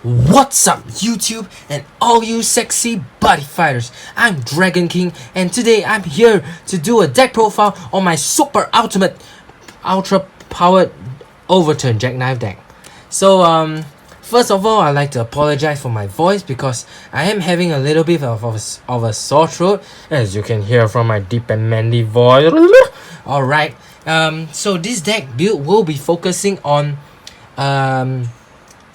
What's up YouTube and all you sexy buddy fighters, I'm Dragon King and today I'm here to do a deck profile on my super ultimate ultra powered Overturn Jackknife deck. So first of all, I'd like to apologize for my voice because I am having a little bit of a sore throat, as you can hear from my deep and manly voice. Alright, so this deck build will be focusing on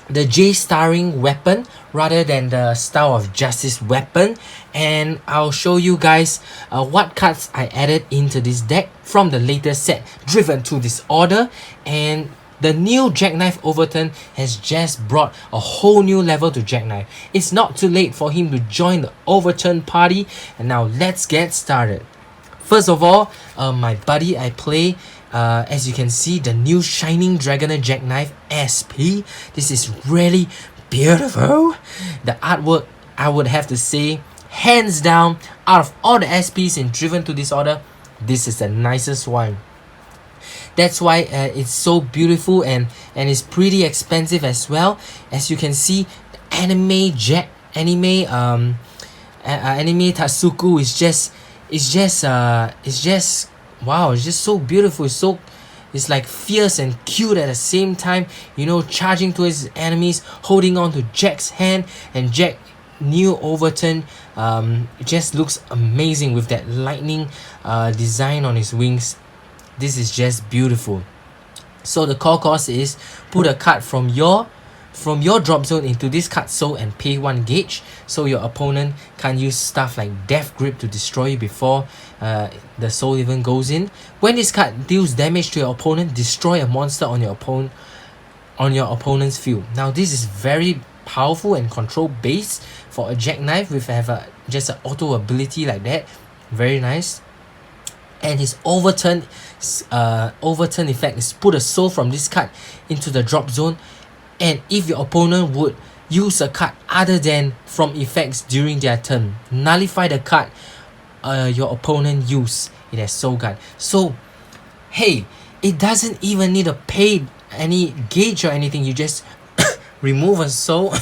the J starring weapon rather than the style of justice weapon, and I'll show you guys what cards I added into this deck from the latest set Driven to Disorder. And the new Jackknife Overturn has just brought a whole new level to Jackknife. It's not too late for him to join the Overturn party, and now let's get started. First of all, my buddy I play, as you can see, the new Shining Dragoner Jackknife SP. This is really beautiful. The artwork, I would have to say, hands down, out of all the SPs in Driven to Disorder, this is the nicest one. That's why it's so beautiful and it's pretty expensive as well. As you can see, anime Tatsuku is just wow, it's just so beautiful. It's like fierce and cute at the same time, you know, charging towards his enemies, holding on to Jack's hand, and Jack new Overturn just looks amazing with that lightning design on his wings. This is just beautiful. So the core cost is put a card from your drop zone into this card soul and pay 1 gauge, so your opponent can't use stuff like Death Grip to destroy you before the soul even goes in. When this card deals damage to your opponent, destroy a monster on your opponent's field. Now this is very powerful and control based for a Jackknife with just an auto ability like that. Very nice. And his overturn effect is put a soul from this card into the drop zone, and if your opponent would use a card other than from effects during their turn, nullify the card your opponent used it as soul guard. So hey, it doesn't even need to pay any gauge or anything. You just remove a soul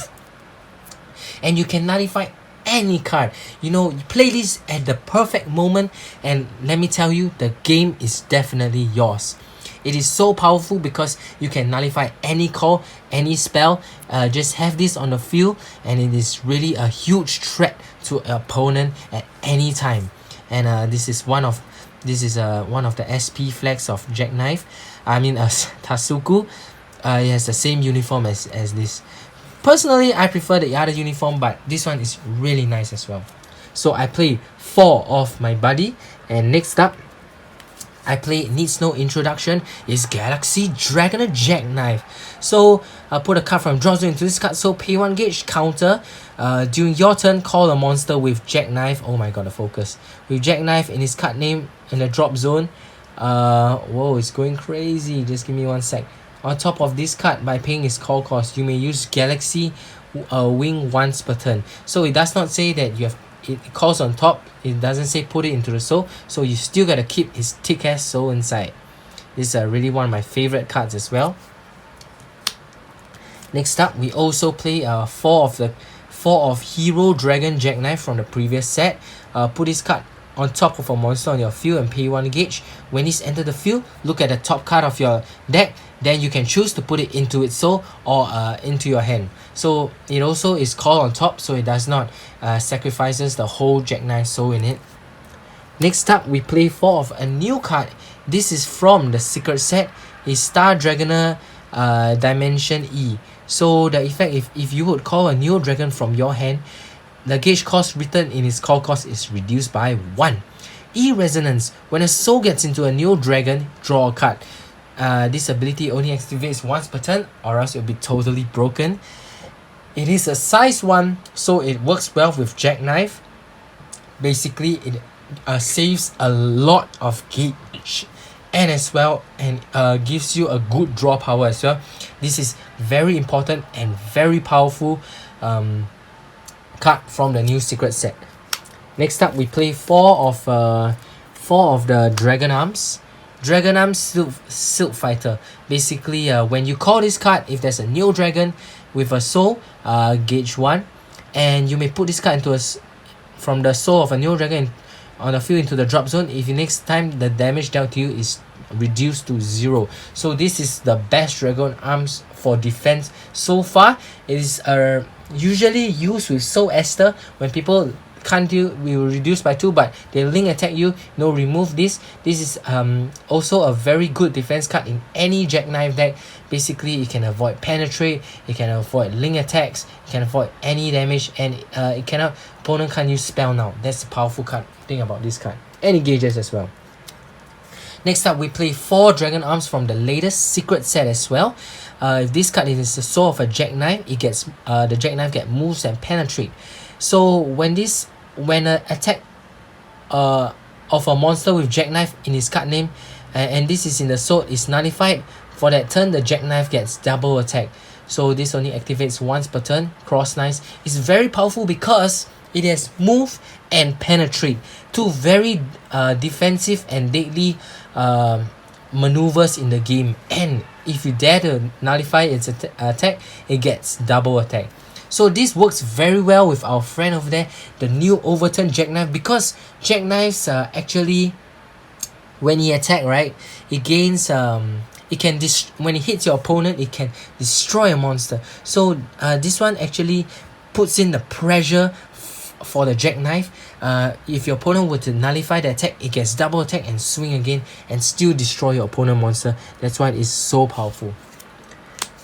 and you can nullify any card. You know, you play this at the perfect moment, and let me tell you, the game is definitely yours. It is so powerful because you can nullify any call, any spell. Just have this on the field, and it is really a huge threat to an opponent at any time. And this is one of the SP flags of Jackknife. I mean, Tatsuku. It has the same uniform as this. Personally, I prefer the other uniform, but this one is really nice as well. So I play 4 of my buddy, and next up, I play, needs no introduction, is Galaxy Dragoner Jackknife. So put a card from draw zone into this card, so pay 1 gauge, counter. During your turn, call a monster with Jackknife. Oh my god, the focus. With Jackknife in his card name in the drop zone. Whoa, it's going crazy. Just give me 1 sec. On top of this card, by paying his call cost, you may use Galaxy Wing once per turn. So it does not say that you have it calls on top. It doesn't say put it into the soul, so you still gotta keep his thick ass soul inside. This is really one of my favorite cards as well. Next up, we also play 4 of Hero Dragon Jackknife from the previous set. Put this card on top of a monster on your field and pay 1 gauge. When he's entered the field, look at the top card of your deck. Then you can choose to put it into its soul or into your hand. So it also is called on top, so it does not sacrifices the whole Jackknife soul in it. Next up, we play 4 of a new card. This is from the secret set, is Star Dragoner Dimension E. So the effect, if you would call a new dragon from your hand, the gauge cost written in its call cost is reduced by 1. E-Resonance. When a soul gets into a new dragon, draw a card. This ability only activates once per turn, or else it will be totally broken. It is a size 1, so it works well with Jackknife. Basically, it saves a lot of gauge, and as well, and gives you a good draw power as well. This is very important and very powerful card from the new secret set. Next up, we play 4 of the Dragon Arms. Dragon Arms Silk Fighter. Basically, when you call this card, if there's a new dragon, with a soul, gauge 1, and you may put this card into from the soul of a Neo Dragon on the field into the drop zone. If you next time the damage dealt to you is reduced to 0. So this is the best Dragon Arms for defense so far. It is usually used with Soul Esther when people can't deal, we will reduce by 2, but they link attack you, remove this. This is also a very good defense card in any Jackknife deck. Basically, it can avoid penetrate, it can avoid link attacks, it can avoid any damage, and opponent can't use spell now. That's a powerful card. Think about this card. Any gauges as well. Next up, we play 4 Dragon Arms from the latest secret set as well. If this card is the soul of a Jackknife, it gets the Jackknife get moves and penetrate. So when an attack of a monster with Jackknife in his card name, and this is in the soul, is nullified, for that turn the Jackknife gets double attack. So this only activates once per turn. Cross Knives is very powerful because it has move and penetrate, 2 very defensive and deadly maneuvers in the game. And if you dare to nullify its attack, it gets double attack. So this works very well with our friend over there, the new Overturn Jackknife, because Jackknives actually, when he attack, right, it gains it can when it hits your opponent, it can destroy a monster. So this one actually puts in the pressure for the Jackknife. If your opponent were to nullify the attack, it gets double attack and swing again and still destroy your opponent monster. That's why it is so powerful.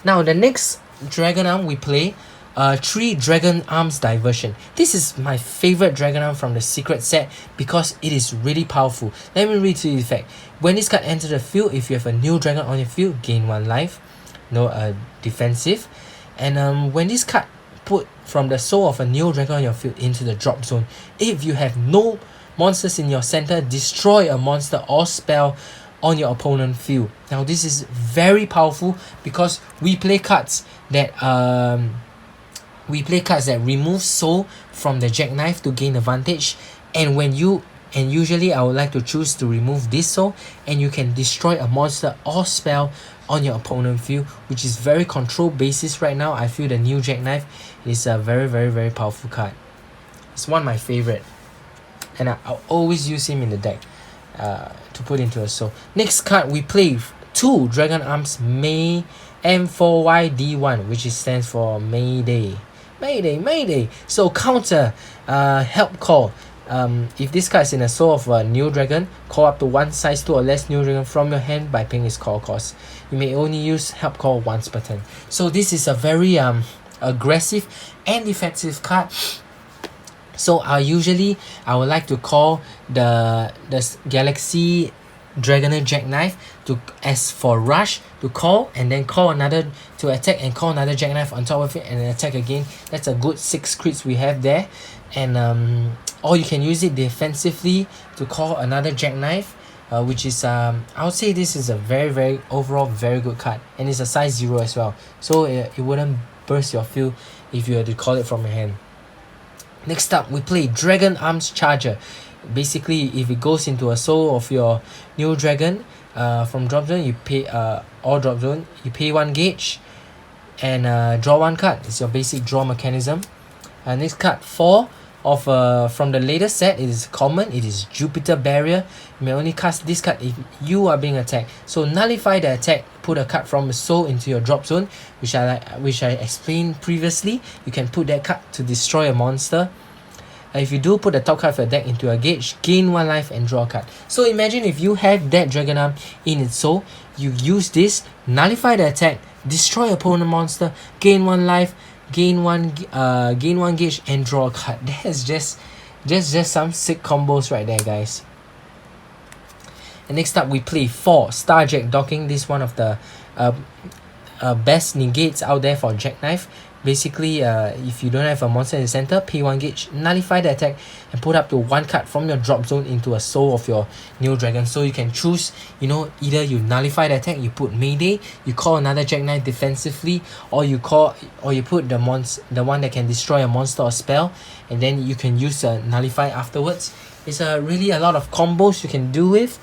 Now the next Dragon Arm we play, 3 Dragon Arms Diversion. This is my favorite Dragon Arm from the secret set because it is really powerful. Let me read to you the effect. When this card enters the field, if you have a new dragon on your field, gain 1 life. Defensive. And when this card put from the soul of a new dragon on your field into the drop zone, if you have no monsters in your center, destroy a monster or spell on your opponent field. Now this is very powerful because we play cards that remove soul from the Jackknife to gain advantage, and usually I would like to choose to remove this soul, and you can destroy a monster or spell on your opponent field, which is very control basis right now. I feel the new Jackknife is a very, very, very powerful card. It's one of my favorite, and I'll always use him in the deck to put into a soul. Next card we play 2 Dragon Arms May M4YD1, which stands for Mayday. Mayday. So counter help call. If this card is in a soul of a new dragon, call up to 1 size 2 or less new dragon from your hand by paying its call cost. You may only use help call once per turn. So this is a very aggressive and defensive card. So I would like to call the Galaxy Dragoner Jackknife as for rush, to call and then call another to attack and call another Jackknife on top of it and then attack again. That's a good 6 crits we have there. And or you can use it defensively to call another Jackknife, which is I would say this is a very, very overall very good card, and it's a size 0 as well, so it wouldn't burst your field if you had to call it from your hand. Next up we play Dragon Arms Charger. Basically, if it goes into a soul of your new dragon from drop zone, you pay or drop zone, you pay 1 gauge and draw 1 card. It's your basic draw mechanism. Next card 4 of from the latest set, it is common. It is Jupiter Barrier. You may only cast this card if you are being attacked. So nullify the attack, put a card from a soul into your drop zone, which I explained previously. You can put that card to destroy a monster. If you do put the top card of your deck into a gauge, gain 1 life and draw a card. So imagine if you have that Dragon Arm in its soul, you use this, nullify the attack, destroy opponent monster, gain 1 life, gain one gauge and draw a card. That's just some sick combos right there, guys. And next up we play 4 Starjack Docking. This is one of the best negates out there for Jackknife. Basically, if you don't have a monster in the center, pay 1 gauge, nullify the attack, and put up to 1 card from your drop zone into a soul of your new dragon. So you can choose, either you nullify the attack, you put Mayday, you call another Jackknife defensively, or you put the one that can destroy a monster or spell, and then you can use nullify afterwards. It's really a lot of combos you can do with.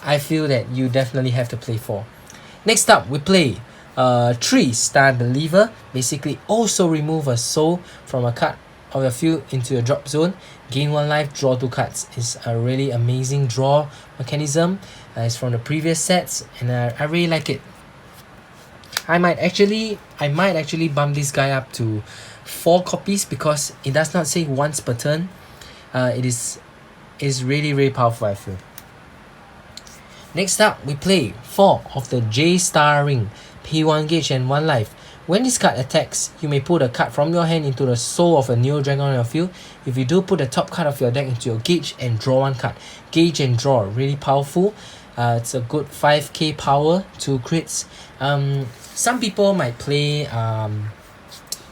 I feel that you definitely have to play 4. Next up, we play Treestand Believer. Basically, also remove a soul from a card of your field into your drop zone. Gain 1 life, draw 2 cards. It's a really amazing draw mechanism. It's from the previous sets, and I really like it. I might actually bump this guy up to 4 copies because it does not say once per turn. It is really powerful, I feel. Next up, we play 4 of the J Star Ring. Pay 1 gauge and 1 life. When this card attacks, you may put a card from your hand into the soul of a Neo Dragon on your field. If you do, put the top card of your deck into your gauge and draw 1 card. Gauge and draw, really powerful. It's a good 5k power, 2 crits. Some people might play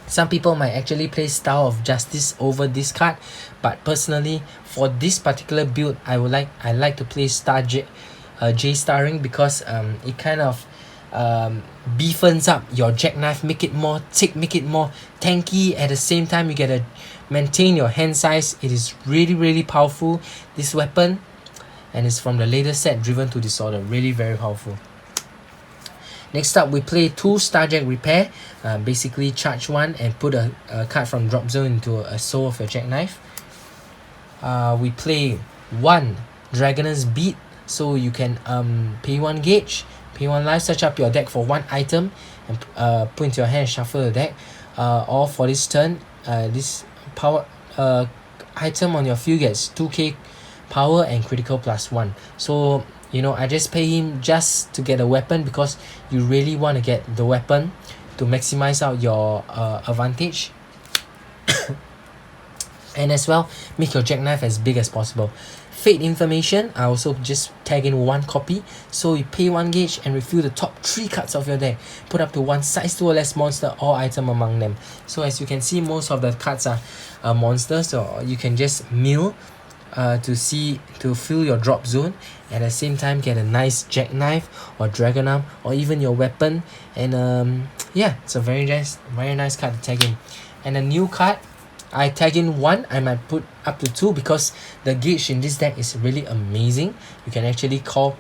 some people might actually play Style of Justice over this card, but personally for this particular build I like to play J Star Ring because it kind of beefens up your Jackknife, make it more thick, make it more tanky. At the same time, you get to maintain your hand size. It is really powerful, this weapon, and it's from the latest set, Driven to Disorder. Really very powerful. Next up, we play 2 Starjack Repair. Basically charge 1 and put a card from drop zone into a soul of your Jackknife. We play 1 Dragoner's Beat, so you can pay 1 gauge, pay 1 life, search up your deck for 1 item and put into your hand and shuffle the deck. Or for this turn, this power item on your field gets 2k power and critical +1. So you know, I just pay him just to get a weapon because you really want to get the weapon to maximize out your advantage. And as well, make your Jackknife as big as possible. Fate Information, I also just tag in 1 copy. So you pay 1 gauge and refill the top 3 cards of your deck. Put up to 1 size 2 or less monster or item among them. So as you can see, most of the cards are monsters, so you can just mill to fill your drop zone. At the same time, get a nice Jackknife or Dragon Arm or even your weapon. And yeah, it's a very nice card to tag in. And a new card, I tag in 1, I might put up to 2 because the gauge in this deck is really amazing. You can actually call,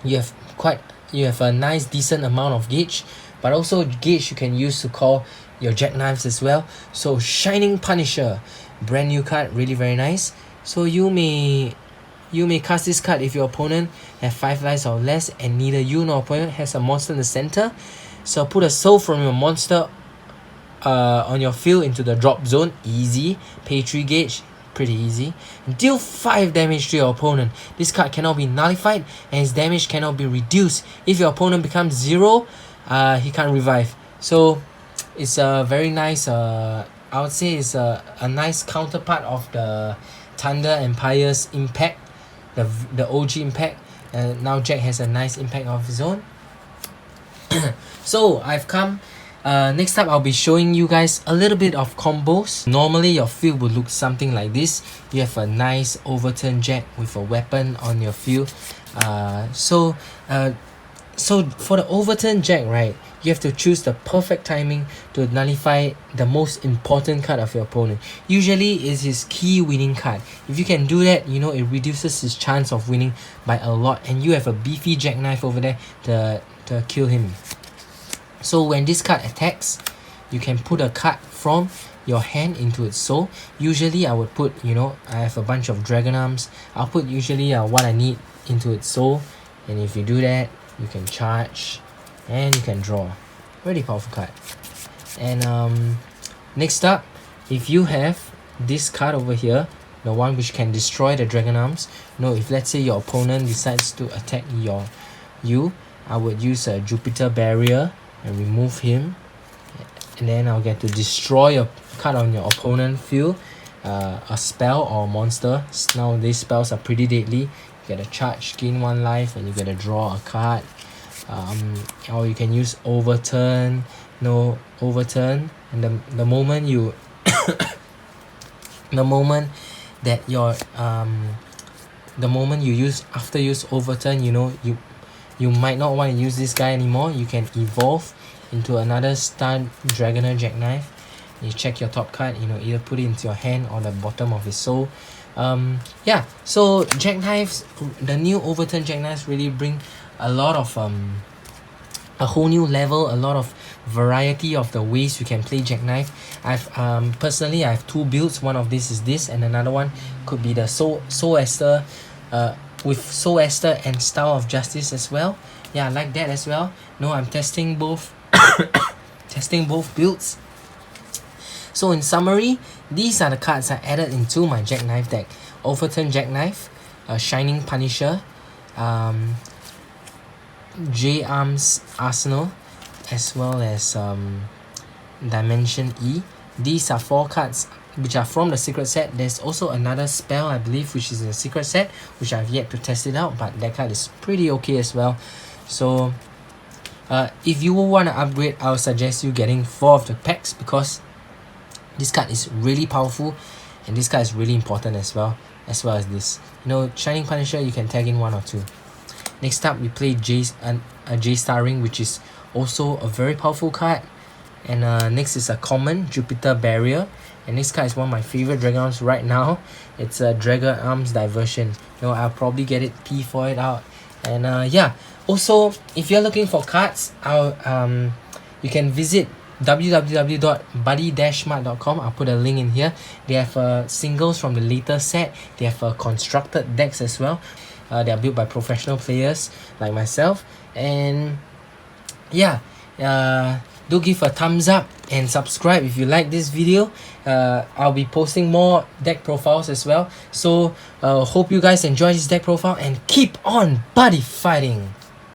you have a nice decent amount of gauge, but also gauge you can use to call your Jackknives as well. So Shining Punisher, brand new card, really very nice. So you may cast this card if your opponent has 5 lives or less and neither you nor opponent has a monster in the center. So put a soul from your monster on your field into the drop zone. Easy. Pay 3 gauge. Pretty easy. Deal 5 damage to your opponent. This card cannot be nullified and its damage cannot be reduced. If your opponent becomes 0, he can't revive. So it's a very nice, I would say it's a nice counterpart of the Thunder Empire's impact, the OG impact. Now Jack has a nice impact of his own. So I've come, next up I'll be showing you guys a little bit of combos. Normally your field would look something like this. You have a nice overturn Jack with a weapon on your field. So for the overturn Jack, right, you have to choose the perfect timing to nullify the most important card of your opponent. Usually it's his key winning card. If you can do that, you know, it reduces his chance of winning by a lot, and you have a beefy Jackknife over there to kill him. So when this card attacks, you can put a card from your hand into its soul. Usually I would put, you know, I have a bunch of Dragon Arms. I'll put usually what I need into its soul, and if you do that, you can charge and you can draw. Really powerful card. And next up, if you have this card over here, the one which can destroy the Dragon Arms. No, if let's say your opponent decides to attack you, I would use a Jupiter Barrier and remove him, and then I'll get to destroy a card on your opponent field, a spell or monster. Now these spells are pretty deadly. You get a charge, gain 1 life, and you get to draw a card. Or you can use overturn, overturn, and the moment you the moment you use overturn, you know, you might not want to use this guy anymore. You can evolve into another Star Dragoner Jackknife. You check your top card, you know, either put it into your hand or the bottom of his soul. Yeah, so Jackknives, the new overturn Jackknives really bring a lot of a whole new level, a lot of variety of the ways you can play Jackknife. I've personally I have two builds. One of this is this, and another one could be the Soul Esther, with Soul Esther and Style of Justice as well. Yeah, I like that as well. No, I'm testing both testing both builds. So in summary, these are the cards I added into my Jackknife deck. Overturn Jackknife, Shining Punisher, J-Arms Arsenal, as well as Dimension E. These are 4 cards which are from the secret set. There's also another spell, I believe, which is in the secret set, which I've yet to test it out, but that card is pretty okay as well. So if you want to upgrade, I would suggest you getting 4 of the packs, because this card is really powerful and this card is really important as well as this. You know, Shining Punisher, you can tag in 1 or 2. Next up, we play a J-Star Ring, which is also a very powerful card. And next is a common, Jupiter Barrier. And this card is one of my favorite Dragon Arms right now. It's a Dragon Arms Diversion. You know, I'll probably get it P for it out. And yeah, also, if you're looking for cards, you can visit www.buddy-mart.com. I'll put a link in here. They have singles from the later set. They have constructed decks as well. They are built by professional players like myself. And yeah, do give a thumbs up and subscribe if you like this video. I'll be posting more deck profiles as well. So hope you guys enjoy this deck profile and keep on buddy fighting.